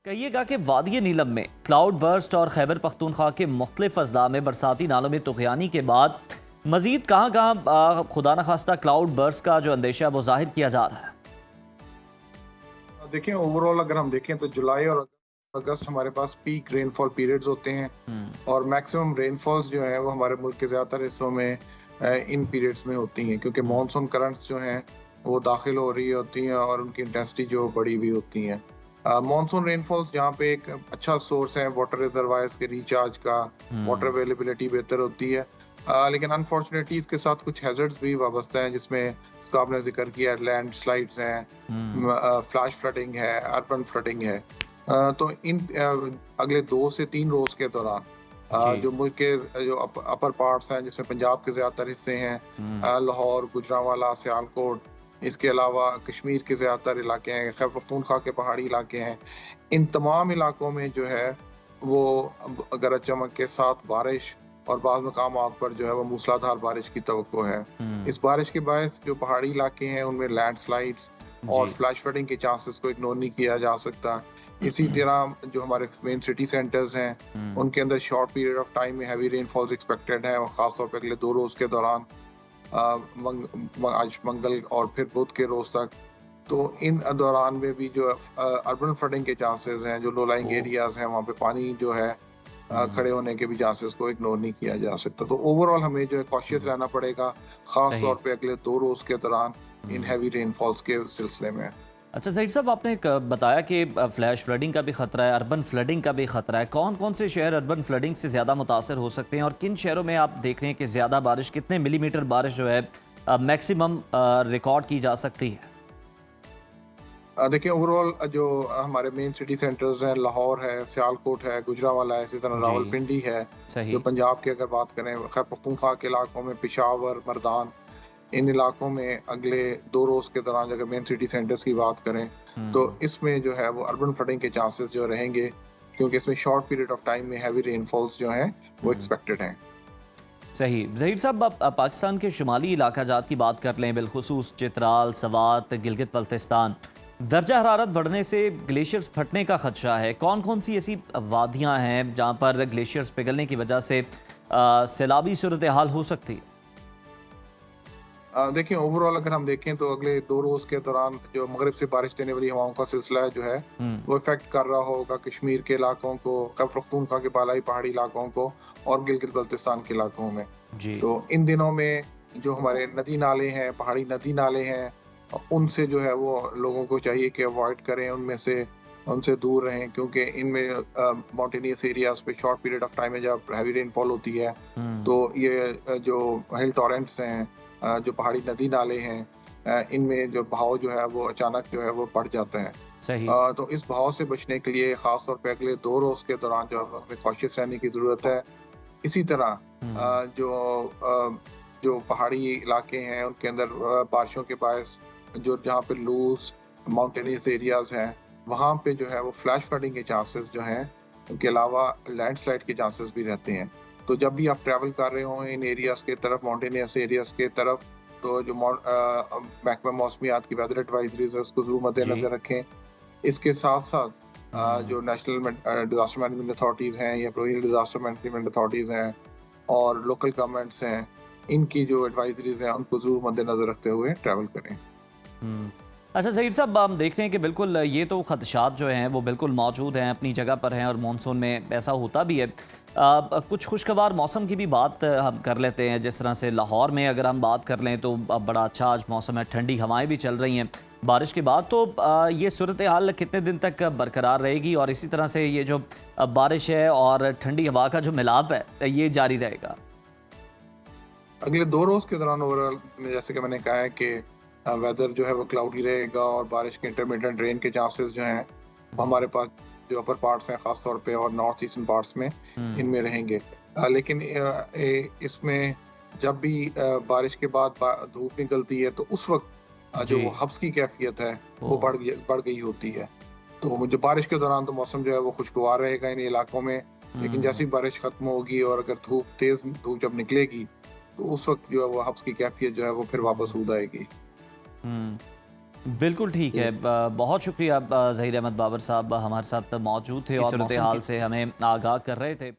कहिएगा कि वादी नीलम में क्लाउड बर्स्ट और खैबर पख्तूनख्वा के मुख्तलिफ अजला में बरसाती नालों में तुग़यानी के बाद मजीद कहाँ कहाँ खुदा न खास्ता क्लाउड बर्स्ट का जो अंदेशा है वो जाहिर किया जा रहा है। देखिए ओवरऑल अगर हम देखें तो जुलाई और अगस्त हमारे पास पीक रेनफॉल पीरियड्स होते हैं और मैक्सिमम रेनफॉल्स जो है वो हमारे मुल्क के ज़्यादातर हिस्सों में इन पीरियड्स में होती हैं क्योंकि मॉनसून करंट्स जो हैं वो दाखिल हो रही होती हैं और उनकी इंटेंसिटी जो बड़ी भी होती हैं। मॉनसून रेनफॉल्स जहाँ पे एक अच्छा सोर्स है वाटर रिजर्वायर्स के रिचार्ज का, वाटर अवेलेबिलिटी बेहतर होती है। लेकिन अनफॉर्चुनेटली इसके साथ कुछ हैजर्ड्स भी वाबस्ता हैं जिसमें इसका आपने जिक्र किया, लैंड स्लाइड्स हैं, फ्लैश फ्लडिंग है, अर्बन फ्लडिंग है। तो इन अगले 2 से 3 रोज के दौरान जो मुल्क के जो अपर पार्ट्स हैं जिसमें पंजाब के ज़्यादातर हिस्से हैं, लाहौर, गुजरांवाला, सियालकोट, इसके अलावा कश्मीर के ज़्यादातर इलाके हैं, खैबर पख्तूनख्वा के पहाड़ी इलाके हैं, इन तमाम इलाकों में जो है वो गरज चमक के साथ बारिश और बाद मकामात पर जो है वो मूसलाधार बारिश की तवक्को है। इस बारिश के बायस जो पहाड़ी इलाके हैं उनमें लैंडस्लाइड्स और फ्लैश फ्लडिंग के चांसेस को इग्नोर नहीं किया जा सकता। इसी तरह जो हमारे मेन सिटी सेंटर्स हैं उनके अंदर शॉर्ट पीरियड ऑफ टाइम में हैवी रेनफॉल्स एक्सपेक्टेड है और ख़ासतौर पर अगले 2 रोज़ के दौरान आज मंगल और फिर बुध के रोज़ तक। तो इन दौरान में भी जो अर्बन फ्लडिंग के चांसेस हैं, जो लो लाइंग एरियाज हैं वहाँ पे पानी जो है खड़े होने के भी चांसेस को इग्नोर नहीं किया जा सकता। तो ओवरऑल हमें जो है कॉशियस रहना पड़ेगा, खास तौर पे अगले 2 रोज के दौरान इन हैवी रेनफॉल्स के सिलसिले में। अच्छा सईद साहब, आपने बताया कि फ्लैश फ्लडिंग का भी खतरा है, अर्बन फ्लडिंग का भी खतरा है। कौन कौन से शहर अर्बन फ्लडिंग से ज़्यादा मुतासर हो सकते हैं और किन शहरों में आप देख रहे हैं कि ज़्यादा बारिश, कितने मिलीमीटर बारिश जो है मैक्सिमम रिकॉर्ड की जा सकती है? देखिए ओवरऑल जो हमारे मेन सिटी सेंटर्स हैं, लाहौर है, सियालकोट है, गुजरांवाला है, इसी तरह रावलपिंडी है। जो पंजाब की अगर बात करें खैबर पख्तूनख्वा के इलाकों में पेशावर, मर्दान, इन इलाकों में अगले 2 रोज के दौरान अगर मेन सिटी सेंटर्स की बात करें तो इसमें जो है वो अर्बन फ्लडिंग के चांसेस जो रहेंगे क्योंकि इसमें शॉर्ट पीरियड ऑफ टाइम में हैवी रेनफॉल्स जो हैं वो एक्सपेक्टेड हैं। सही। ज़हीर साहब, आप पाकिस्तान के शुमाली इलाका जात की बात कर लें, बिलखुसूस चित्राल, सवात, गिलगित बल्तिस्तान, दर्जा हरारत बढ़ने से ग्लेशियर्स फटने का खदशा है। कौन कौन सी ऐसी वादियाँ हैं जहाँ पर ग्लेशियर्स पिघलने की वजह से सैलाबी सूरत हाल हो सकती है? देखिए ओवरऑल अगर हम देखें तो अगले 2 रोज के दौरान जो मगरिब से बारिश देने वाली हवाओं का सिलसिला जो है वो इफेक्ट कर रहा होगा कश्मीर के इलाकों को, खैबर पख्तूनख्वा के बालाई पहाड़ी इलाकों को और गिलगित बल्तिस्तान के इलाकों में। तो इन दिनों में जो हमारे नदी नाले हैं, पहाड़ी नदी नाले हैं, उनसे जो है वो लोगों को चाहिए कि अवॉइड करें, उनसे दूर रहें क्योंकि इनमें माउंटेनियस एरियाज पे शॉर्ट पीरियड ऑफ टाइम में जब हैवी रेनफॉल होती है तो ये जो हिल टॉरेंट्स हैं, जो पहाड़ी नदी नाले हैं, इनमें जो बहाव जो है वो अचानक जो है वो बढ़ जाता है। सही। तो इस बहाव से बचने के लिए खास तौर पे अगले 2 रोज के दौरान जो हमें कॉशियस रहने की ज़रूरत है। इसी तरह जो पहाड़ी इलाके हैं उनके अंदर बारिशों के बायस जो जहाँ पे लूज माउंटेनियस एरियाज हैं वहाँ पे जो है वो फ्लैश फ्लडिंग के चांसेस जो हैं, उनके अलावा लैंडस्लाइड के चांसेस भी रहते हैं। तो जब भी आप ट्रैवल कर रहे हो इन एरियाज के तरफ, माउंटेनियस एरियाज के तरफ, तो जो महकमा मौसमियात की वेदर एडवाइजरीज है उसको जरूर मद्देनजर रखें। इसके साथ साथ जो नेशनल डिजास्टर मैनेजमेंट अथॉरिटीज़ हैं या प्रोविंशियल डिजास्टर मैनेजमेंट अथॉरिटीज़ हैं और लोकल गवर्नमेंट्स हैं, इनकी जो एडवाइजरीज हैं उनको जरूर मद्देनजर रखते हुए ट्रैवल करें। अच्छा ज़हीर साहब, हम देख रहे हैं कि बिल्कुल ये तो खदशात जो हैं वो बिल्कुल मौजूद हैं, अपनी जगह पर हैं और मानसून में ऐसा होता भी है। कुछ खुशगवार मौसम की भी बात हम कर लेते हैं। जिस तरह से लाहौर में अगर हम बात कर लें तो बड़ा अच्छा आज मौसम है, ठंडी हवाएं भी चल रही हैं बारिश के बाद। तो ये सूरत हाल कितने दिन तक बरकरार रहेगी और इसी तरह से ये जो बारिश है और ठंडी हवा का जो मिलाप है ये जारी रहेगा? अगले 2 रोज के दौरान ओवरऑल जैसे कि मैंने कहा है कि वेदर जो है वो क्लाउडी रहेगा और बारिश के इंटरमीडिएट रेन के चांसेस जो हैं वो हमारे पास जो अपर पार्ट्स हैं खास तौर पे और नॉर्थ ईस्टर्न पार्ट्स में इनमें रहेंगे। लेकिन इसमें जब भी बारिश के बाद धूप निकलती है तो उस वक्त जो हब्स की कैफियत है वो बढ़ गई होती है। तो जो बारिश के दौरान तो मौसम जो है वो खुशगवार रहेगा इन इलाकों में, लेकिन जैसी बारिश खत्म होगी और अगर तेज धूप जब निकलेगी तो उस वक्त जो है वो हब्स की कैफियत जो है वो फिर वापस उड़ आएगी। बिल्कुल ठीक है। बहुत शुक्रिया ज़हीर अहमद बाबर साहब हमारे साथ मौजूद थे और सूरत हाल से हमें आगाह कर रहे थे।